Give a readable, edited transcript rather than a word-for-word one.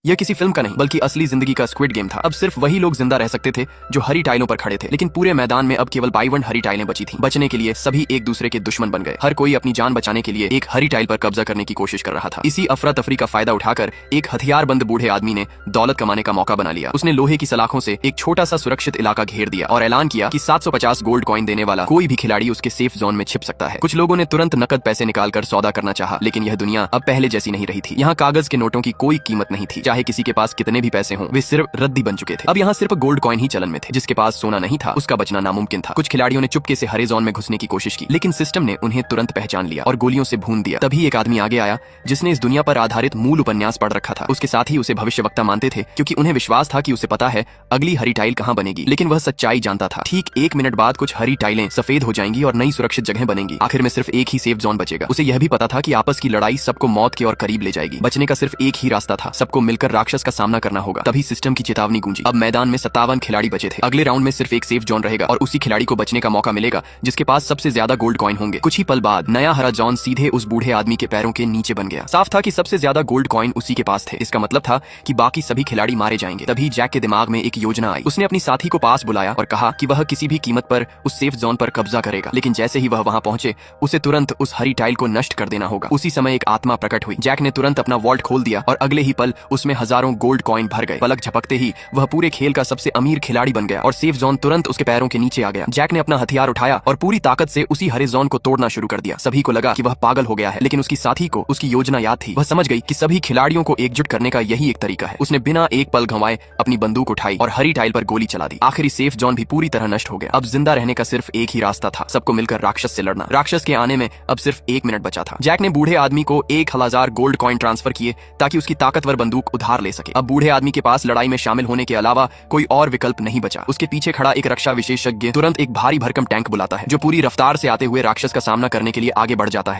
यह किसी फिल्म का नहीं बल्कि असली जिंदगी का स्क्विड गेम था। अब सिर्फ वही लोग जिंदा रह सकते थे जो हरी टाइलों पर खड़े थे, लेकिन पूरे मैदान में अब केवल 52 हरी टाइलें बची थीं। बचने के लिए सभी एक दूसरे के दुश्मन बन गए। हर कोई अपनी जान बचाने के लिए एक हरी टाइल पर कब्जा करने की कोशिश कर रहा था। इसी अफरा तफरी का फायदा उठाकर एक हथियारबंद बूढ़े आदमी ने दौलत कमाने का मौका बना लिया। उसने लोहे की सलाखों से एक छोटा सा सुरक्षित इलाका घेर दिया और ऐलान किया कि 750 गोल्ड कॉइन देने वाला कोई भी खिलाड़ी उसके सेफ जोन में छिप सकता है। कुछ लोगों ने तुरंत नकद पैसे निकालकर सौदा करना चाहा, लेकिन यह दुनिया अब पहले जैसी नहीं रही थी। यहाँ कागज के नोटों की कोई कीमत नहीं थी, चाहे किसी के पास कितने भी पैसे हों, वे सिर्फ रद्दी बन चुके थे। अब यहाँ सिर्फ गोल्ड कॉइन ही चलन में थे। जिसके पास सोना नहीं था उसका बचना नामुमकिन था। कुछ खिलाड़ियों ने चुपके से हरे जोन में घुसने की कोशिश की, लेकिन सिस्टम ने उन्हें तुरंत पहचान लिया और गोलियों से भून दिया। तभी एक आदमी आगे आया जिसने इस दुनिया पर आधारित मूल उपन्यास पढ़ रखा था। उसके साथ ही उसे भविष्यवक्ता मानते थे, क्योंकि उन्हें विश्वास था कि उसे पता है अगली हरी टाइल कहाँ बनेगी। लेकिन वह सच्चाई जानता था, ठीक 1 मिनट बाद कुछ हरी टाइलें सफेद हो जाएंगी और नई सुरक्षित जगह बनेंगी। आखिर में सिर्फ एक ही सेफ जोन बचेगा। उसे यह भी पता था कि आपस की लड़ाई सबको मौत के और करीब ले जाएगी। बचने का सिर्फ एक ही रास्ता था, सबको मिलकर राक्षस का सामना करना होगा। तभी सिस्टम की चेतावनी गूंजी। अब मैदान में 57 खिलाड़ी बचे थे। अगले राउंड में सिर्फ एक सेफ जोन रहेगा और उसी खिलाड़ी को बचने का मौका मिलेगा जिसके पास सबसे ज्यादा गोल्ड कॉइन होंगे। कुछ ही पल बाद नया हरा जोन सीधे उस बूढ़े आदमी के पैरों के नीचे बन गया। साफ था कि सबसे ज्यादा गोल्ड कॉइन उसी के पास थे। इसका मतलब था कि बाकी सभी खिलाड़ी मारे जाएंगे। तभी जैक के दिमाग में एक योजना आई। उसने अपनी साथी को पास बुलाया और कहा कि वह किसी भी कीमत पर उस सेफ जोन पर कब्जा करेगा। लेकिन जैसे ही वह वहां पहुंचे, उसे तुरंत उस हरी टाइल को नष्ट कर देना होगा। उसी समय एक आत्मा प्रकट हुई। जैक ने तुरंत अपना वॉल्ट खोल दिया और अगले ही पल उसमें हजारों गोल्ड कॉइन भर गए। पलक झपकते ही वह पूरे खेल का सबसे अमीर खिलाड़ी बन गया और सेफ जोन तुरंत उसके पैरों के नीचे आ गया। जैक ने अपना हथियार उठाया और पूरी ताकत से उसी हरे जोन को तोड़ना शुरू कर दिया। सभी को लगा कि वह पागल हो गया है, लेकिन उसकी साथी को उसकी योजना याद थी। वह समझ गई कि सभी खिलाड़ियों को एकजुट करने का यही एक तरीका है। उसने बिना एक पल गंवाए अपनी बंदूक उठाई और हरी टाइल पर गोली चला दी। आखिरी सेफ जोन भी पूरी तरह नष्ट हो गया। अब जिंदा रहने का सिर्फ एक ही रास्ता था, सबको मिलकर राक्षस से लड़ना। राक्षस के आने में अब सिर्फ 1 मिनट बचा था। जैक ने बूढ़े आदमी को 1000 गोल्ड कॉइन ट्रांसफर किए ताकि उसकी ताकतवर बंदूक उधार ले सके। अब बूढ़े आदमी के पास लड़ाई में शामिल होने के अलावा कोई और विकल्प नहीं बचा। उसके पीछे खड़ा एक रक्षा विशेषज्ञ तुरंत एक भारी भरकम टैंक बुलाता है, जो पूरी रफ्तार से आते हुए राक्षस का सामना करने के लिए आगे बढ़ जाता है।